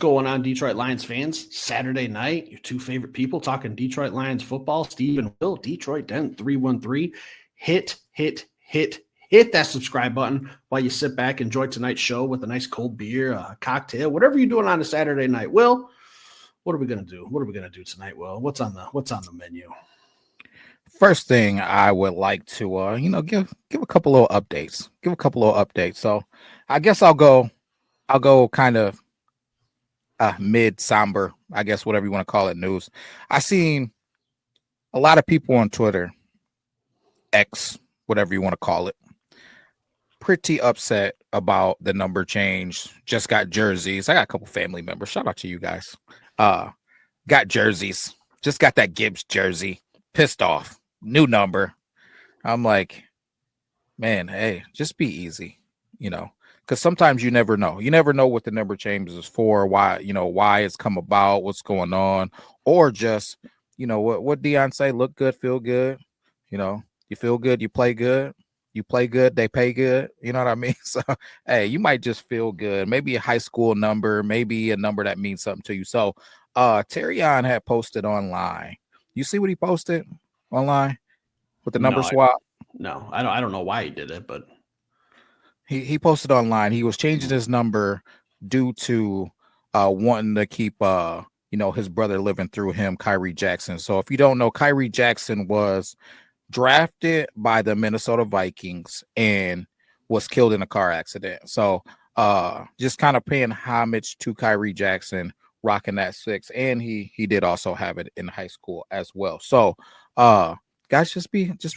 going on, Detroit Lions fans? Saturday night, your two favorite people talking Detroit Lions football, Steve and Will, Detroit Den 313. Hit that subscribe button while you sit back, enjoy tonight's show with a nice cold beer, a cocktail, whatever you're doing on a Saturday night. Will, what are we gonna do? What are we gonna do tonight, Will? What's on the menu? First thing I would like to give a couple little updates. So I guess I'll go kind of mid somber, I guess, whatever you want to call it, news. I seen a lot of people on Twitter, X, whatever you want to call it, pretty upset about the number change. Just got jerseys. I got a couple family members. Shout out to you guys. Got jerseys. Just got that Gibbs jersey. Pissed off. New number. I'm like, man, hey, just be easy, because sometimes you never know. You never know what the number changes is for, why it's come about, what's going on, or just, what Deion say, look good, feel good. You feel good, you play good. You play good, they pay good. You know what I mean? So, hey, you might just feel good. Maybe a high school number, maybe a number that means something to you. So, Terrion had posted online. You see what he posted online with the number swap? I don't know why he did it, but he posted online. He was changing his number due to wanting to keep his brother living through him, Kyrie Jackson. So if you don't know, Kyrie Jackson was drafted by the Minnesota Vikings and was killed in a car accident. So just kind of paying homage to Kyrie Jackson, rocking that 6, and he did also have it in high school as well. So guys, just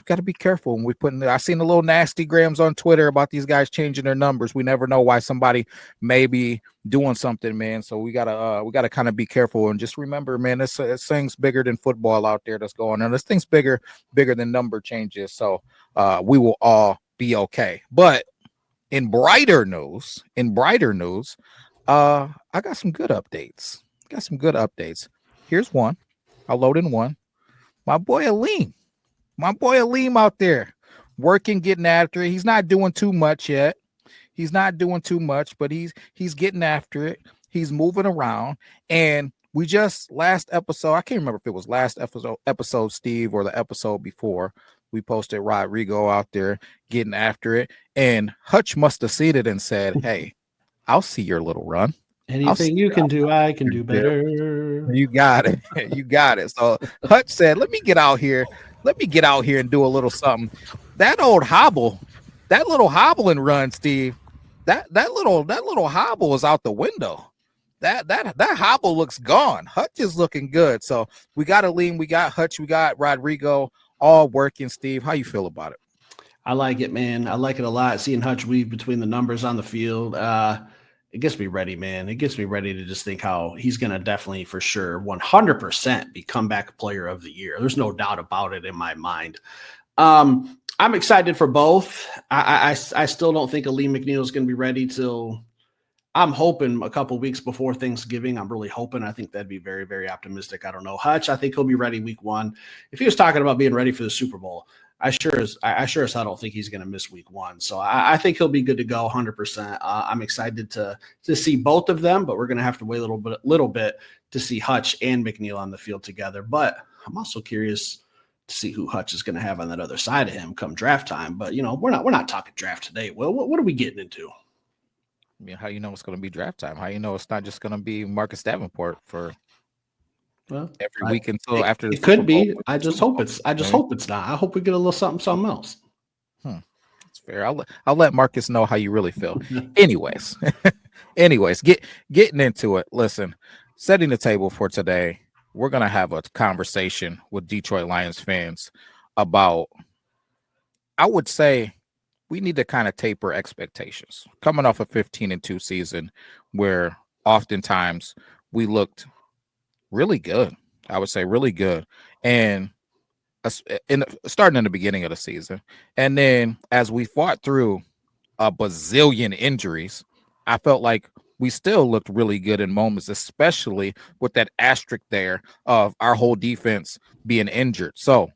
got to be careful when we put in there. I seen the little nasty grams on Twitter about these guys changing their numbers. We never know why somebody may be doing something, man. So we gotta kind of be careful and just remember, man, this thing's bigger than football out there that's going on. This thing's bigger than number changes. So we will all be okay. But in brighter news, I got some good updates. Here's one. I'll load in one. My boy Aleem out there working, getting after it. He's not doing too much yet. But he's getting after it. He's moving around. And we just last episode, I can't remember if it was last episode, Steve, or the episode before, we posted Rodrigo out there getting after it. And Hutch must have seen it and said, hey, I'll see your little run. Anything you can do, I can do better. You got it. So Hutch said, let me get out here and do a little something. That little hobble and run, Steve. That little hobble is out the window. That hobble looks gone. Hutch is looking good. So we got Aleem, we got Hutch, we got Rodrigo, all working. Steve, how you feel about it? I like it, man. I like it a lot. Seeing Hutch weave between the numbers on the field. It gets me ready, man. It gets me ready to just think how he's going to definitely, for sure, 100% be comeback player of the year. There's no doubt about it in my mind. I'm excited for both. I still don't think Aleem McNeil is going to be ready till I'm hoping a couple weeks before Thanksgiving. I'm really hoping. I think that'd be very, very optimistic. I don't know. Hutch, I think he'll be ready week 1. If he was talking about being ready for the Super Bowl, I sure as hell don't think he's going to miss week 1. So I think he'll be good to go 100%. I'm excited to see both of them, but we're going to have to wait a little bit to see Hutch and McNeil on the field together. But I'm also curious to see who Hutch is going to have on that other side of him come draft time. But we're not talking draft today. Well, what are we getting into? I mean, how you know it's going to be draft time? How you know it's not just going to be Marcus Davenport for every week until after the It could be. I just hope it's not. I hope we get a little something else. That's fair. I'll let Marcus know how you really feel. Anyways, getting into it. Listen, setting the table for today, we're gonna have a conversation with Detroit Lions fans about, I would say, we need to kind of taper expectations coming off a 15-2 season where oftentimes we looked really good. I would say really good. And starting in the beginning of the season. And then as we fought through a bazillion injuries, I felt like we still looked really good in moments, especially with that asterisk there of our whole defense being injured. So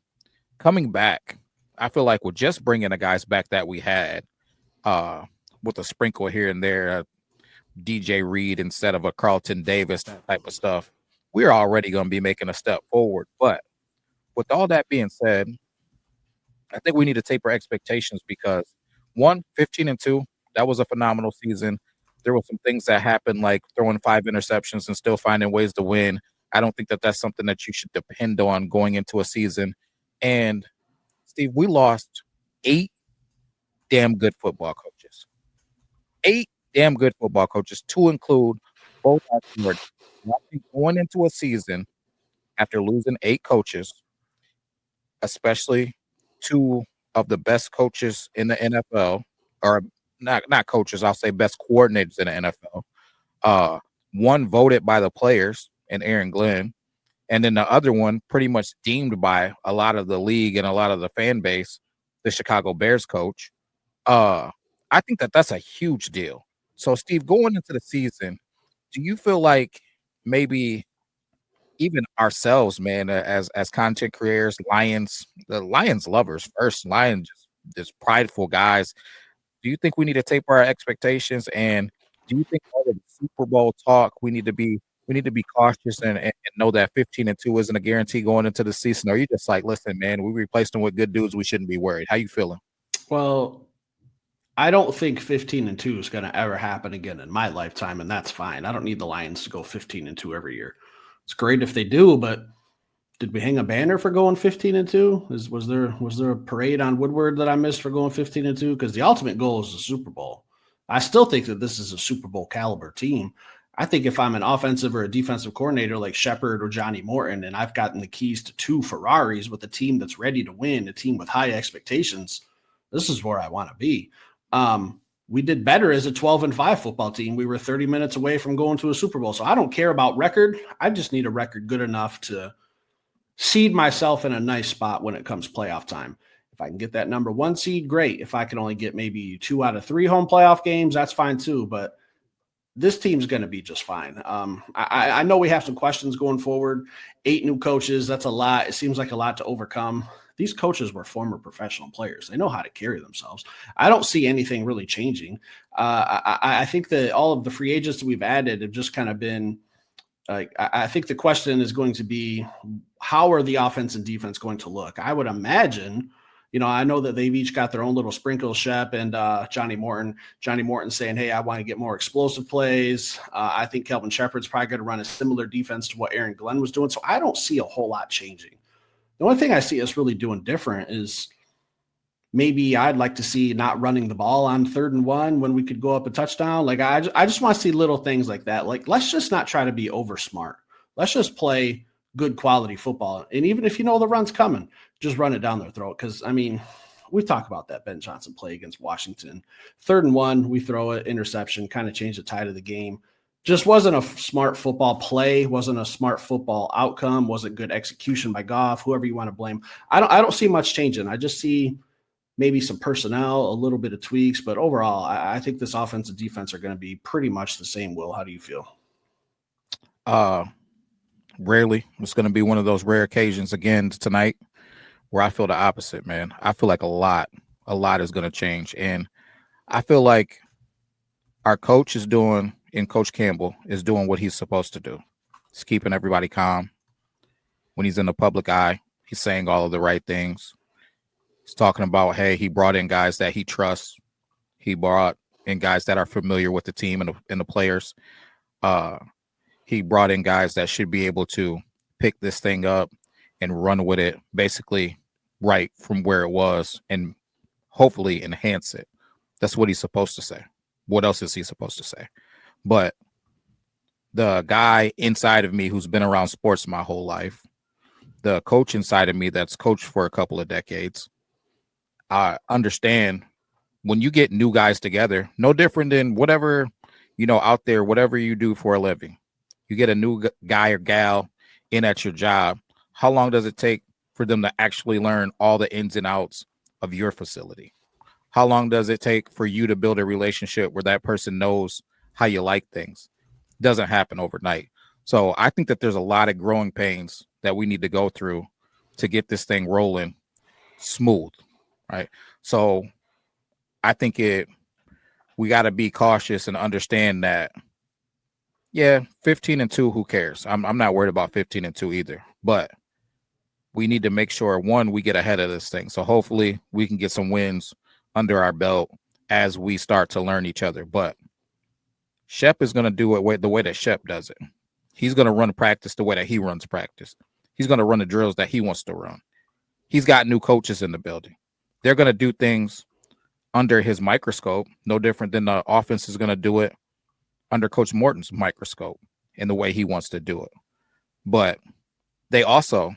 coming back, I feel like with just bringing the guys back that we had, with a sprinkle here and there, DJ Reed instead of a Carlton Davis, that type of stuff, we're already going to be making a step forward. But with all that being said, I think we need to taper expectations because 15-2, that was a phenomenal season. There were some things that happened, like throwing 5 interceptions and still finding ways to win. I don't think that that's something that you should depend on going into a season. And Steve, we lost 8 damn good football coaches. 8 damn good football coaches, to include both our coordinators. I think going into a season after losing 8 coaches, especially 2 of the best coaches in the NFL, or not coaches, I'll say best coordinators in the NFL. One voted by the players and Aaron Glenn, and then the other one pretty much deemed by a lot of the league and a lot of the fan base, the Chicago Bears coach. I think that that's a huge deal. So, Steve, going into the season, do you feel like maybe even ourselves, man, as content creators, the Lions lovers first, Lions just prideful guys. Do you think we need to taper our expectations? And do you think all of the Super Bowl talk we need to be cautious and know that 15-2 isn't a guarantee going into the season? Or are you just like, listen, man, we replaced them with good dudes, we shouldn't be worried? How you feeling? Well, I don't think 15-2 is going to ever happen again in my lifetime, and that's fine. I don't need the Lions to go 15-2 every year. It's great if they do, but did we hang a banner for going 15-2? Was there a parade on Woodward that I missed for going 15-2? Because the ultimate goal is the Super Bowl. I still think that this is a Super Bowl caliber team. I think if I'm an offensive or a defensive coordinator like Shepard or Johnny Morton, and I've gotten the keys to 2 Ferraris with a team that's ready to win, a team with high expectations, this is where I want to be. We did better as a 12-5 football team. We were 30 minutes away from going to a Super Bowl. So I don't care about record. I just need a record good enough to seed myself in a nice spot when it comes playoff time. If I can get that number 1 seed, great. If I can only get maybe 2 out of 3 home playoff games, that's fine too. But this team's going to be just fine. I know we have some questions going forward. 8 new coaches, that's a lot. It seems like a lot to overcome. These coaches were former professional players. They know how to carry themselves. I don't see anything really changing. I think that all of the free agents that we've added have just kind of been like, I think the question is going to be, how are the offense and defense going to look? I would imagine, I know that they've each got their own little sprinkles, Shep and Johnny Morton. Johnny Morton saying, hey, I want to get more explosive plays. I think Kelvin Shepard's probably going to run a similar defense to what Aaron Glenn was doing. So I don't see a whole lot changing. The only thing I see us really doing different is maybe I'd like to see not running the ball on 3rd and 1 when we could go up a touchdown. Like I just want to see little things like that. Like, let's just not try to be over smart. Let's just play good quality football. And even if the run's coming, just run it down their throat. Because, we talk about that Ben Johnson play against Washington. 3rd and 1, we throw it, interception, kind of change the tide of the game. Just wasn't a smart football play, wasn't a smart football outcome, wasn't good execution by Goff, whoever you want to blame. I don't see much changing. I just see maybe some personnel, a little bit of tweaks, but overall, I think this offense and defense are going to be pretty much the same. Will, how do you feel? Rarely. It's going to be one of those rare occasions again tonight where I feel the opposite, man. I feel like a lot is going to change. And I feel like our coach Coach Campbell is doing what he's supposed to do. He's keeping everybody calm. When he's in the public eye, he's saying all of the right things. He's talking about, hey, he brought in guys that he trusts. He brought in guys that are familiar with the team and the players. He brought in guys that should be able to pick this thing up and run with it basically right from where it was and hopefully enhance it. That's what he's supposed to say. What else is he supposed to say? But the guy inside of me who's been around sports my whole life, the coach inside of me that's coached for a couple of decades, I understand when you get new guys together, no different than whatever, out there, whatever you do for a living, you get a new guy or gal in at your job. How long does it take for them to actually learn all the ins and outs of your facility? How long does it take for you to build a relationship where that person knows how you like things? It doesn't happen overnight. So I think that there's a lot of growing pains that we need to go through to get this thing rolling smooth, right? So I think we got to be cautious and understand that Yeah, 15-2, who cares? I'm not worried about 15-2 either. But we need to make sure, one, we get ahead of this thing. So hopefully we can get some wins under our belt as we start to learn each other. But Shep is going to do it the way that Shep does it. He's going to run practice the way that he runs practice. He's going to run the drills that he wants to run. He's got new coaches in the building. They're going to do things under his microscope, no different than the offense is going to do it under Coach Morton's microscope in the way he wants to do it. But they also,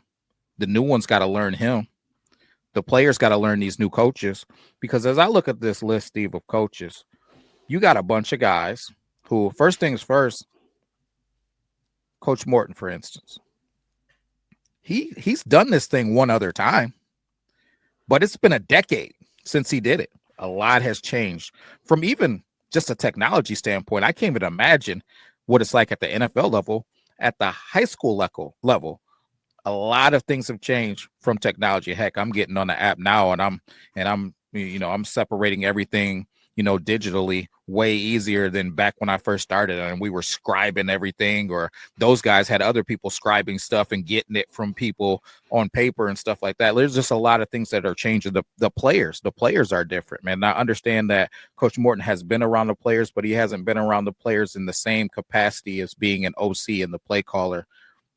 the new ones got to learn him. The players got to learn these new coaches, because as I look at this list, Steve, of coaches, you got a bunch of guys who, first things first, Coach Morton, for instance, he's done this thing one other time, but it's been a decade since he did it. A lot has changed from even just a technology standpoint. I can't even imagine what it's like at the NFL level, at the high school level. A lot of things have changed from technology. Heck, I'm getting on the app now, and I'm separating everything, digitally way easier than back when I first started, and we were scribing everything, or those guys had other people scribing stuff and getting it from people on paper and stuff like that. There's just a lot of things that are changing. The players are different, man. And I understand that Coach Morton has been around the players, but he hasn't been around the players in the same capacity as being an OC and the play caller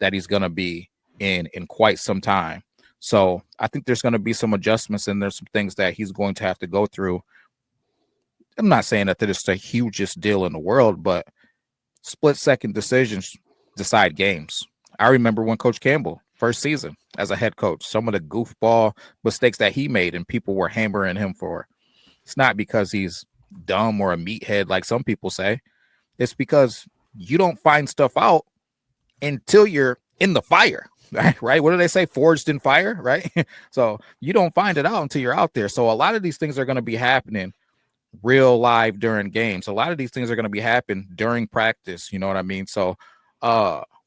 that he's going to be in quite some time. So I think there's going to be some adjustments, and there's some things that he's going to have to go through. I'm not saying that it's the hugest deal in the world, but split-second decisions decide games. I remember when Coach Campbell, first season as a head coach, some of the goofball mistakes that he made and people were hammering him for. It's not because he's dumb or a meathead like some people say. It's because you don't find stuff out until you're in the fire, right? What do they say? Forged in fire, right? So you don't find it out until you're out there. So a lot of these things are going to be happening real live during games. A lot of these things are going to be happening during practice. You know what I mean? So,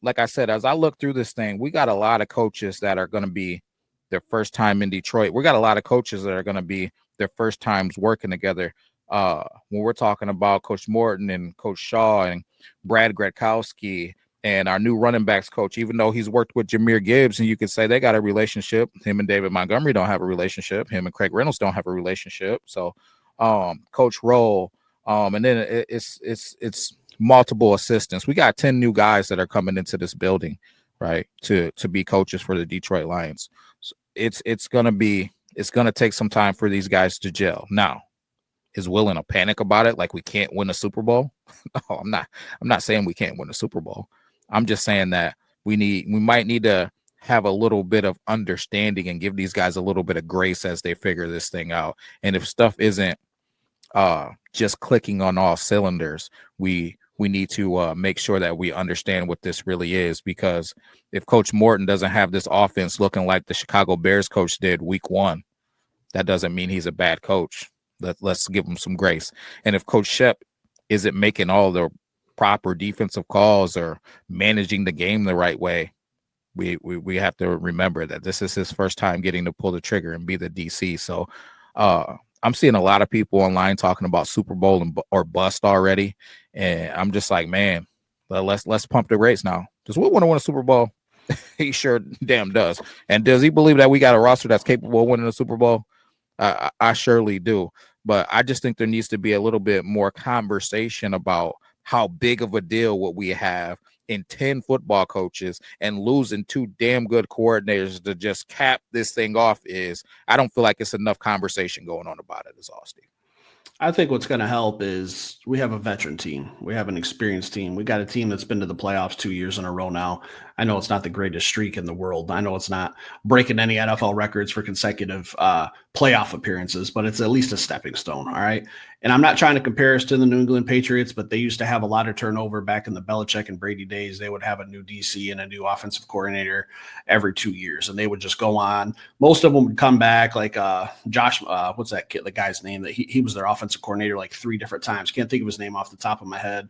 like I said, as I look through this thing, we got a lot of coaches that are going to be their first time in Detroit. We got a lot of coaches that are going to be their first times working together. When we're talking about Coach Morton and Coach Shaw and Brad Gretkowski and our new running backs coach, even though he's worked with Jahmyr Gibbs, and you could say they got a relationship. Him and David Montgomery don't have a relationship. Him and Craig Reynolds don't have a relationship. So, Coach Roll, and then it's multiple assistants. We got 10 new guys that are coming into this building, right, to be coaches for the Detroit Lions. So it's gonna take some time for these guys to gel. Now, is Will in a panic about it, like we can't win a Super Bowl? No, I'm not saying we can't win a Super Bowl. I'm just saying that we might need to have a little bit of understanding and give these guys a little bit of grace as they figure this thing out. And if stuff isn't just clicking on all cylinders, we need to make sure that we understand what this really is, because if Coach Morton doesn't have this offense looking like the Chicago Bears coach did week 1, that doesn't mean he's a bad coach. Let's give him some grace. And if Coach Shep isn't making all the proper defensive calls or managing the game the right way, we have to remember that this is his first time getting to pull the trigger and be the DC. So I'm seeing a lot of people online talking about Super Bowl or bust already, and I'm just like, man, let's pump the rates now. Does Will want to win a Super Bowl? He sure damn does. And does he believe that we got a roster that's capable of winning a Super Bowl? I surely do. But I just think there needs to be a little bit more conversation about how big of a deal what we have in 10 football coaches and losing 2 damn good coordinators to just cap this thing off is. I don't feel like it's enough conversation going on about it, is all, Steve. I think what's going to help is we have a veteran team. We have an experienced team. We got a team that's been to the playoffs 2 years in a row now. I know it's not the greatest streak in the world. I know it's not breaking any NFL records for consecutive playoff appearances, but it's at least a stepping stone. All right. And I'm not trying to compare us to the New England Patriots, but they used to have a lot of turnover back in the Belichick and Brady days. They would have a new DC and a new offensive coordinator every 2 years, and they would just go on. Most of them would come back, like Josh, what's that kid, the guy's name that he was their offensive coordinator like 3 different times. Can't think of his name off the top of my head.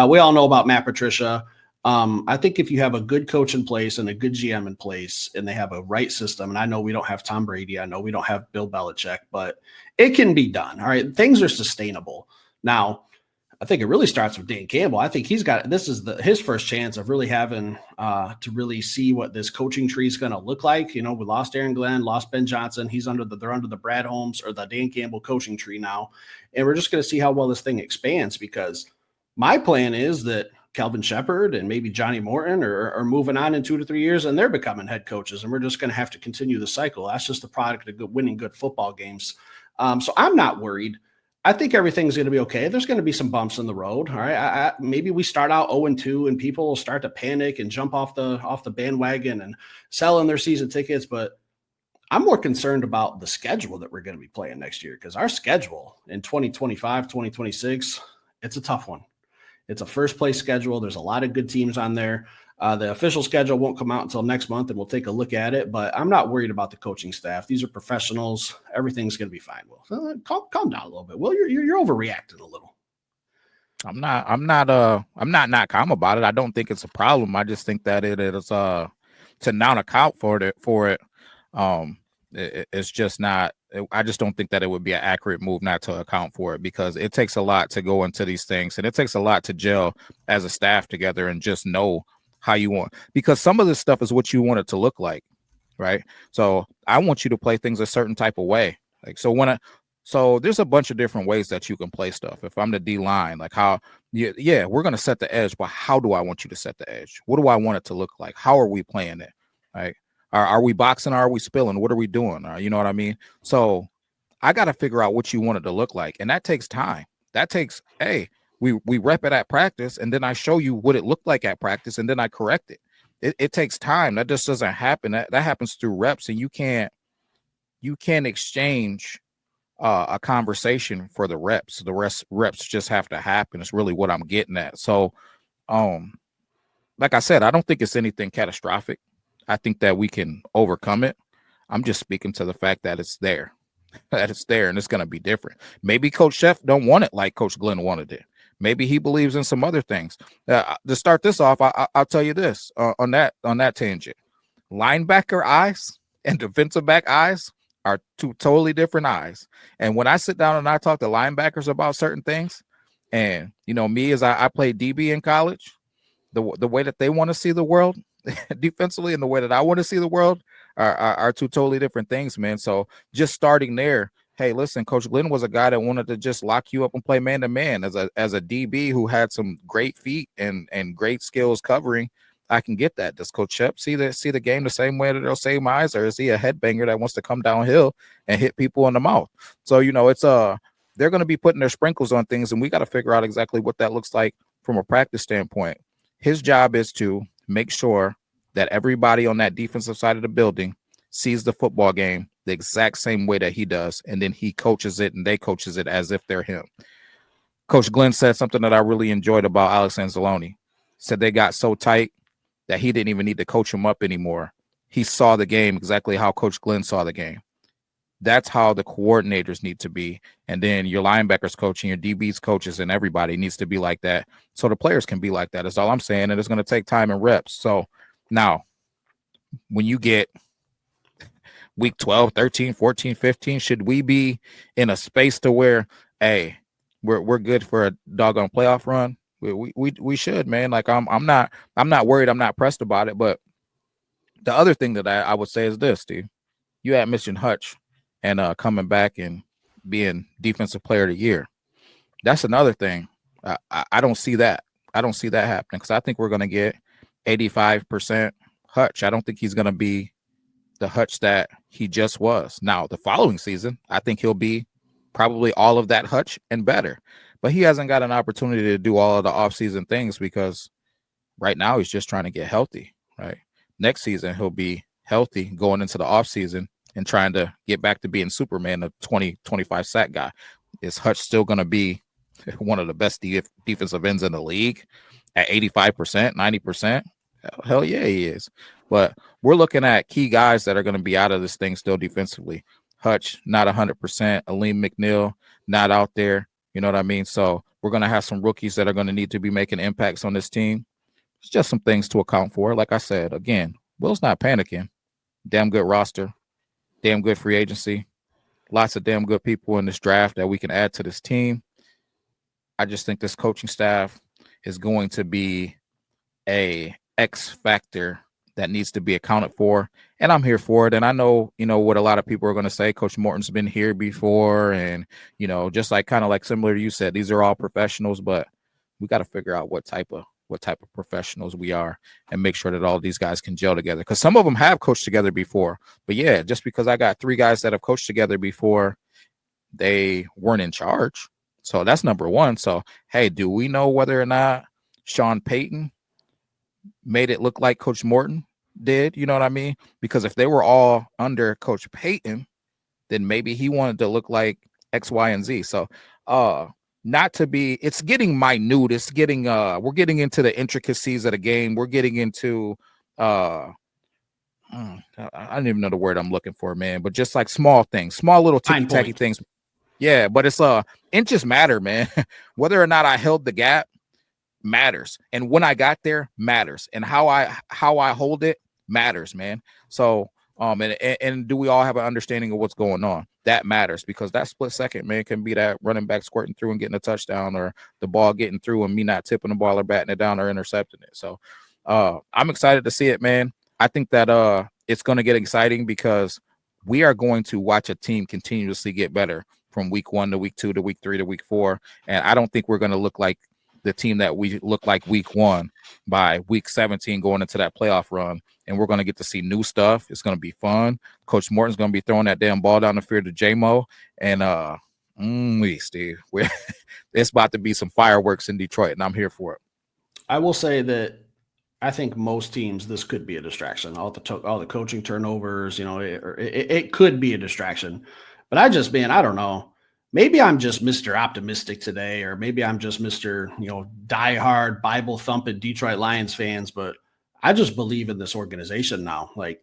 We all know about Matt Patricia. I think if you have a good coach in place and a good GM in place and they have a right system, and I know we don't have Tom Brady, I know we don't have Bill Belichick, but it can be done. All right. Things are sustainable. Now, I think it really starts with Dan Campbell. I think this is his first chance of really having to really see what this coaching tree is going to look like. We lost Aaron Glenn, lost Ben Johnson. They're under the Brad Holmes or the Dan Campbell coaching tree now. And we're just going to see how well this thing expands, because my plan is that Kelvin Shepard and maybe Johnny Morton are moving on in 2 to 3 years, and they're becoming head coaches. And we're just going to have to continue the cycle. That's just the product of winning good football games. So I'm not worried. I think everything's going to be okay. There's going to be some bumps in the road. All right. Maybe we start out 0-2 and people will start to panic and jump off the bandwagon and sell in their season tickets. But I'm more concerned about the schedule that we're going to be playing next year, because our schedule in 2025, 2026, it's a tough one. It's a first place schedule. There's a lot of good teams on there. The official schedule won't come out until next month, and we'll take a look at it. But I'm not worried about the coaching staff. These are professionals. Everything's going to be fine. Will, calm down a little bit. Will, you're overreacting a little. I'm not calm about it. I don't think it's a problem. I just think that it is to not account for it. It's just not. I just don't think that it would be an accurate move not to account for it, because it takes a lot to go into these things, and it takes a lot to gel as a staff together and just know how you want, because some of this stuff is what you want it to look like, right? So I want you to play things a certain type of way. Like, so there's a bunch of different ways that you can play stuff. If I'm the D line, like how, yeah, we're going to set the edge, but how do I want you to set the edge? What do I want it to look like? How are we playing it? Right? Are we boxing? Or are we spilling? What are we doing? You know what I mean? So I got to figure out what you want it to look like. And that takes time. That takes, we rep it at practice, and then I show you what it looked like at practice, and then I correct it. It takes time. That just doesn't happen. That happens through reps, and you can't exchange a conversation for the reps. The reps just have to happen. It's really what I'm getting at. So, like I said, I don't think it's anything catastrophic. I think that we can overcome it. I'm just speaking to the fact that it's there, and it's going to be different. Maybe Coach Chef don't want it like Coach Glenn wanted it. Maybe he believes in some other things. To start this off, I'll tell you this on that tangent: linebacker eyes and defensive back eyes are two totally different eyes. And when I sit down and I talk to linebackers about certain things, and me as I played DB in college, the way that they want to see the world defensively and the way that I want to see the world are two totally different things, man. So just starting there, hey, listen, Coach Glenn was a guy that wanted to just lock you up and play man-to-man. As a DB who had some great feet and great skills covering, I can get that. Does Coach Shep see the game the same way that they'll save my eyes, or is he a headbanger that wants to come downhill and hit people in the mouth? So, it's they're going to be putting their sprinkles on things, and we got to figure out exactly what that looks like from a practice standpoint. His job is to make sure that everybody on that defensive side of the building sees the football game the exact same way that he does, and then he coaches it and they coaches it as if they're him. Coach Glenn said something that I really enjoyed about Alex Anzalone. Said they got so tight that he didn't even need to coach him up anymore. He saw the game exactly how Coach Glenn saw the game. That's how the coordinators need to be. And then your linebackers coach and your DBs coaches and everybody needs to be like that. So the players can be like that. That's all I'm saying. And it's going to take time and reps. So now when you get week 12, 13, 14, 15, should we be in a space to where, hey, we're good for a doggone playoff run? We should, man. Like I'm not worried. I'm not pressed about it. But the other thing that I would say is this, Steve. You had mentioned Hutch and coming back and being defensive player of the year. That's another thing. I don't see that. I don't see that happening, because I think we're going to get 85% Hutch. I don't think he's going to be the Hutch that he just was. Now, the following season, I think he'll be probably all of that Hutch and better. But he hasn't got an opportunity to do all of the offseason things, because right now he's just trying to get healthy, right? Next season, he'll be healthy going into the offseason and trying to get back to being Superman, a 20-25 sack guy. Is Hutch still going to be one of the best defensive ends in the league at 85%, 90%? Hell yeah, he is. But we're looking at key guys that are going to be out of this thing still defensively. Hutch, not 100%. Aleem McNeil, not out there. You know what I mean? So we're going to have some rookies that are going to need to be making impacts on this team. It's just some things to account for. Like I said, again, Will's not panicking. Damn good roster. Damn good free agency. Lots of damn good people in this draft that we can add to this team. I just think this coaching staff is going to be a X factor that needs to be accounted for. And I'm here for it. And I know, what a lot of people are going to say. Coach Morton's been here before. And, just like kind of like similar to you said, these are all professionals, but we got to figure out what type of professionals we are and make sure that all these guys can gel together. Because some of them have coached together before. But yeah, just because I got 3 guys that have coached together before, they weren't in charge. So that's number one. So, hey, do we know whether or not Sean Payton made it look like Coach Morton did? You know what I mean? Because if they were all under Coach Payton, then maybe he wanted to look like X, Y, and Z. So not to be, it's getting minute. It's getting we're getting into the intricacies of the game. We're getting into I don't even know the word I'm looking for, man, but just like small things, small little ticky-tacky things. Yeah, but it's inches matter, man. Whether or not I held the gap matters, and when I got there matters, and how I hold it matters, man. So and do we all have an understanding of what's going on? That matters, because that split second, man, can be that running back squirting through and getting a touchdown, or the ball getting through and me not tipping the ball or batting it down or intercepting it. So I'm excited to see it, man. I think that it's going to get exciting, because we are going to watch a team continuously get better from week 1 to week 2 to week 3 to week 4. And I don't think we're going to look like the team that we look like week 1 by week 17 going into that playoff run. And we're going to get to see new stuff. It's going to be fun. Coach Morton's going to be throwing that damn ball down the field to J-Mo. And Steve, it's about to be some fireworks in Detroit, and I'm here for it. I will say that I think most teams, this could be a distraction. All the coaching turnovers, it could be a distraction. But I don't know. Maybe I'm just Mr. Optimistic today, or maybe I'm just Mr. Diehard Bible thumping Detroit Lions fans. But I just believe in this organization now. Like,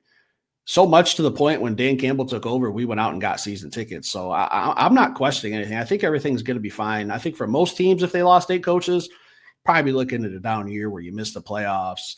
so much to the point when Dan Campbell took over, we went out and got season tickets. So I'm not questioning anything. I think everything's going to be fine. I think for most teams, if they lost 8 coaches, probably looking at a down year where you miss the playoffs.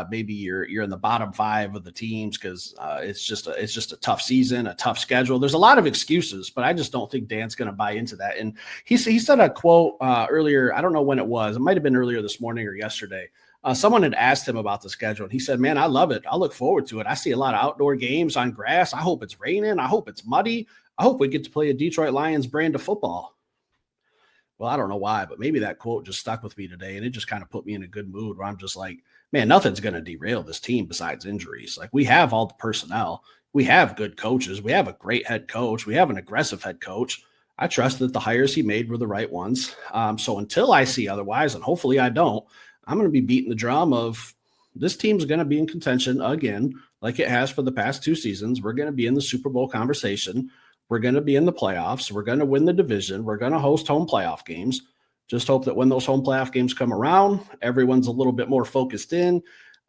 Maybe you're in the bottom 5 of the teams, because it's just a tough season, a tough schedule. There's a lot of excuses, but I just don't think Dan's going to buy into that. And he said a quote earlier. I don't know when it was. It might have been earlier this morning or yesterday. Someone had asked him about the schedule, and he said, "Man, I love it. I look forward to it. I see a lot of outdoor games on grass. I hope it's raining. I hope it's muddy. I hope we get to play a Detroit Lions brand of football." Well, I don't know why, but maybe that quote just stuck with me today, and it just kind of put me in a good mood where I'm just like, man, nothing's going to derail this team besides injuries. Like, we have all the personnel. We have good coaches. We have a great head coach. We have an aggressive head coach. I trust that the hires he made were the right ones. So until I see otherwise, and hopefully I don't, I'm going to be beating the drum of this team's going to be in contention again, like it has for the past 2 seasons. We're going to be in the Super Bowl conversation. We're going to be in the playoffs. We're going to win the division. We're going to host home playoff games. Just hope that when those home playoff games come around, everyone's a little bit more focused in.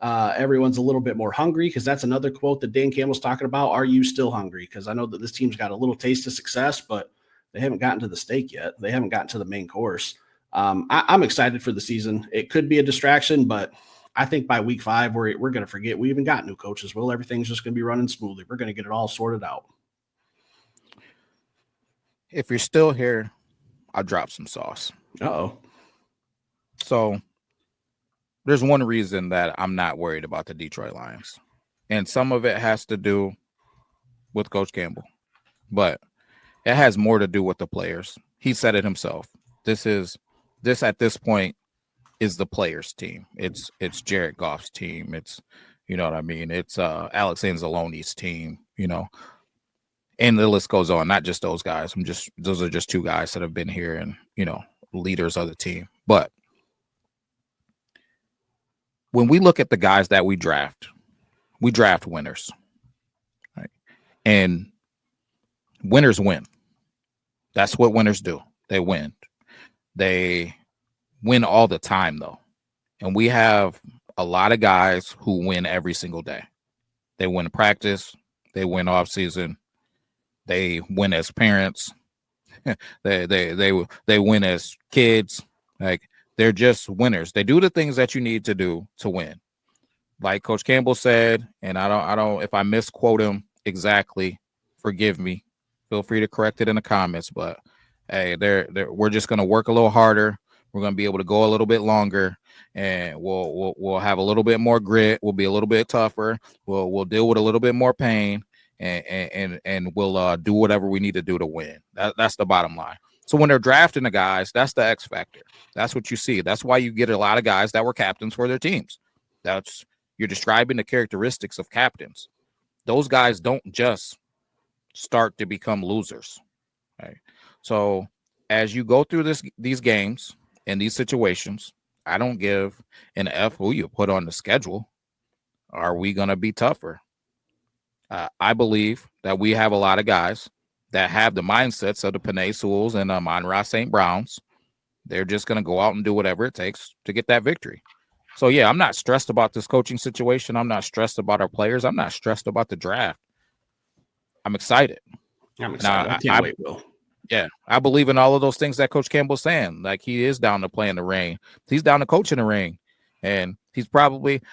Everyone's a little bit more hungry, because that's another quote that Dan Campbell's talking about. Are you still hungry? Because I know that this team's got a little taste of success, but they haven't gotten to the steak yet. They haven't gotten to the main course. I'm excited for the season. It could be a distraction, but I think by week 5, we're going to forget we even got new coaches. Well, everything's just going to be running smoothly. We're going to get it all sorted out. If you're still here, I'll drop some sauce. Uh-oh. So there's one reason that I'm not worried about the Detroit Lions. And some of it has to do with Coach Campbell, but it has more to do with the players. He said it himself. This at this point is the players' team. It's Jared Goff's team. It's, you know what I mean? It's Alex Anzalone's team, and the list goes on. Not just those guys. Those are just 2 guys that have been here and, leaders of the team. But when we look at the guys that we draft winners, right? And winners win. That's what winners do. They win. They win all the time, though. And we have a lot of guys who win every single day. They win practice. They win off season. They win as parents. they win as kids. Like, they're just winners. They do the things that you need to do to win. Like Coach Campbell said, and I don't if I misquote him exactly, forgive me. Feel free to correct it in the comments, but hey, we're just going to work a little harder. We're going to be able to go a little bit longer, and we'll have a little bit more grit. We'll be a little bit tougher. We'll deal with a little bit more pain, and we'll do whatever we need to do to win. That's the bottom line. So when they're drafting the guys, that's the X factor. That's what you see. That's why you get a lot of guys that were captains for their teams. You're describing the characteristics of captains. Those guys don't just start to become losers. Right? So as you go through these games and these situations, I don't give an F who you put on the schedule. Are we going to be tougher? I believe that we have a lot of guys that have the mindsets of the Penei Sewells and Amon-Ra St. Browns. They're just going to go out and do whatever it takes to get that victory. So, yeah, I'm not stressed about this coaching situation. I'm not stressed about our players. I'm not stressed about the draft. I'm excited. I'm excited. I can't wait, Will. Yeah, I believe in all of those things that Coach Campbell's saying. Like, he is down to play in the rain. He's down to coach in the rain. And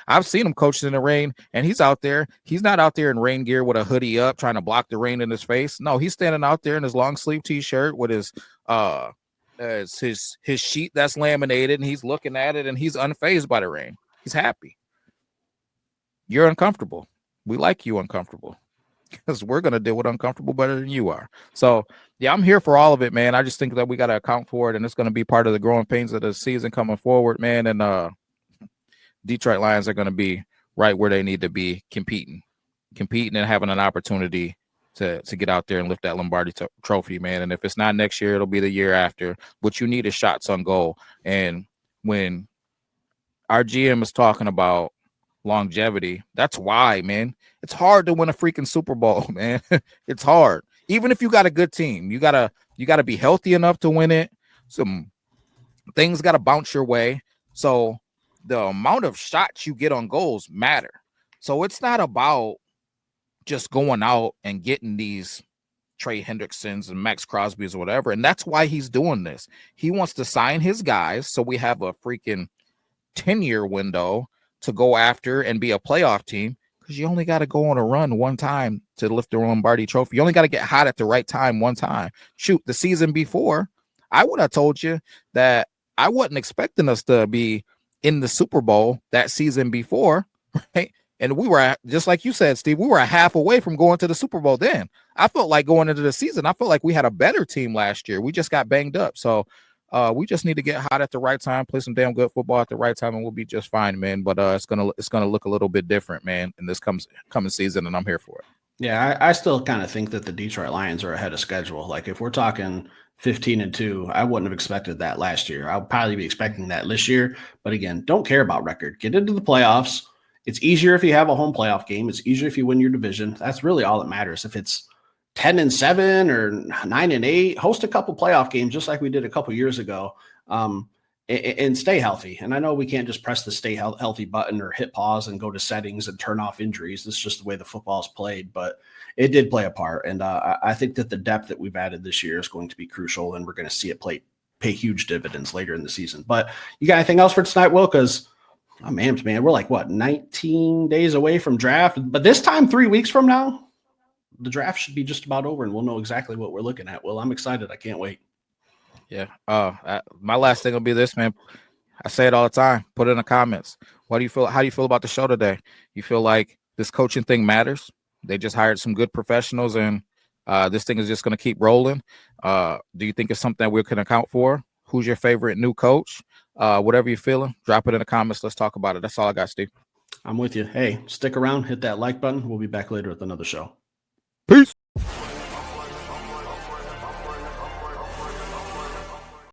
I've seen him coaching in the rain, and he's out there. He's not out there in rain gear with a hoodie up trying to block the rain in his face. No, he's standing out there in his long sleeve T-shirt with his sheet that's laminated, and he's looking at it, and he's unfazed by the rain. He's happy. You're uncomfortable. We like you uncomfortable because we're going to deal with uncomfortable better than you are. So, yeah, I'm here for all of it, man. I just think that we got to account for it, and it's going to be part of the growing pains of the season coming forward, man. And Detroit Lions are going to be right where they need to be, competing and having an opportunity to get out there and lift that Lombardi trophy, man. And if it's not next year, it'll be the year after. What you need is shots on goal. And when our GM is talking about longevity, that's why, man. It's hard to win a freaking Super Bowl, man. It's hard. Even if you got a good team, you gotta be healthy enough to win it. Some things got to bounce your way. So the amount of shots you get on goals matter. So it's not about just going out and getting these Trey Hendricksons and Max Crosby's or whatever. And that's why he's doing this. He wants to sign his guys so we have a freaking 10-year window to go after and be a playoff team, because you only got to go on a run one time to lift the Lombardi trophy. You only got to get hot at the right time one time. Shoot, the season before, I would have told you that I wasn't expecting us to be in the Super Bowl that season before, right? And we were, just like you said, Steve, we were a half away from going to the Super Bowl then. I felt like going into the season, I felt like we had a better team last year. We just got banged up. So we just need to get hot at the right time, play some damn good football at the right time, and we'll be just fine, man. But it's gonna look a little bit different, man, in this coming season, and I'm here for it. Yeah, I still kind of think that the Detroit Lions are ahead of schedule. Like, if we're talking 15-2, I wouldn't have expected that last year. I'll probably be expecting that this year. But again, don't care about record. Get into the playoffs. It's easier if you have a home playoff game. It's easier if you win your division. That's really all that matters. If it's 10-7 or 9-8, host a couple playoff games just like we did a couple years ago, and stay healthy. And I know we can't just press the stay healthy button or hit pause and go to settings and turn off injuries. This is just the way the football is played, but it did play a part. And I think that the depth that we've added this year is going to be crucial, and we're going to see it pay huge dividends later in the season. But you got anything else for tonight, Will? Because I'm amped, man. We're like, 19 days away from draft. But this time, 3 weeks from now, the draft should be just about over, and we'll know exactly what we're looking at. Well, I'm excited. I can't wait. Yeah. My last thing will be this, man. I say it all the time. Put it in the comments. What do you feel? How do you feel about the show today? You feel like this coaching thing matters? They just hired some good professionals, and this thing is just going to keep rolling. Do you think it's something that we can account for? Who's your favorite new coach? Whatever you're feeling, drop it in the comments. Let's talk about it. That's all I got, Steve. I'm with you. Hey, stick around, hit that like button. We'll be back later with another show.